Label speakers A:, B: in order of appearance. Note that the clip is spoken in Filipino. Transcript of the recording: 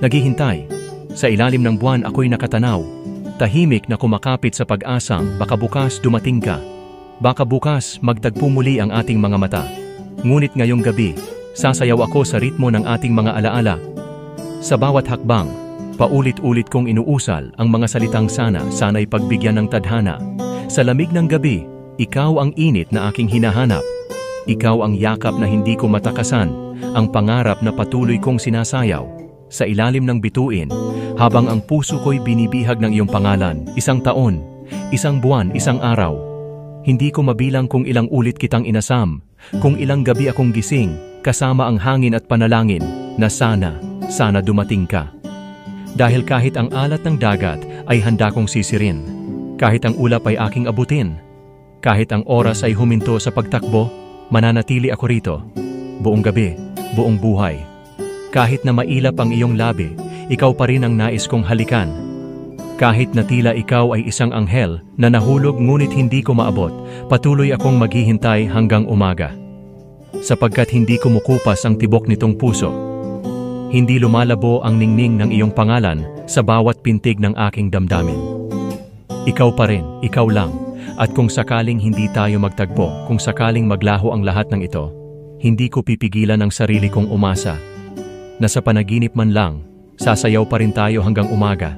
A: Naghihintay. Sa ilalim ng buwan ako'y nakatanaw. Tahimik na kumakapit sa pag-asang baka bukas dumating ka. Baka bukas magtagpo muli ang ating mga mata. Ngunit ngayong gabi, sasayaw ako sa ritmo ng ating mga alaala. Sa bawat hakbang, paulit-ulit kong inuusal ang mga salitang sana'y pagbigyan ng tadhana. Sa lamig ng gabi, ikaw ang init na aking hinahanap. Ikaw ang yakap na hindi ko matakasan, ang pangarap na patuloy kong sinasayaw. Sa ilalim ng bituin, habang ang puso ko'y binibihag ng iyong pangalan, 1 taon, 1 buwan, 1 araw. Hindi ko mabilang kung ilang ulit kitang inasam, kung ilang gabi akong gising, kasama ang hangin at panalangin, na sana dumating ka. Dahil kahit ang alat ng dagat ay handa kong sisirin, kahit ang ulap ay aking abutin, kahit ang oras ay huminto sa pagtakbo, mananatili ako rito, buong gabi, buong buhay. Kahit na mailap ang iyong labi, ikaw pa rin ang nais kong halikan. Kahit na tila ikaw ay isang anghel na nahulog ngunit hindi ko maabot, patuloy akong maghihintay hanggang umaga. Sapagkat hindi kumukupas ang tibok nitong puso. Hindi lumalabo ang ningning ng iyong pangalan sa bawat pintig ng aking damdamin. Ikaw pa rin, ikaw lang. At kung sakaling hindi tayo magtagpo, kung sakaling maglaho ang lahat ng ito, hindi ko pipigilan ang sarili kong umasa na sa panaginip man lang, sasayaw pa rin tayo hanggang umaga.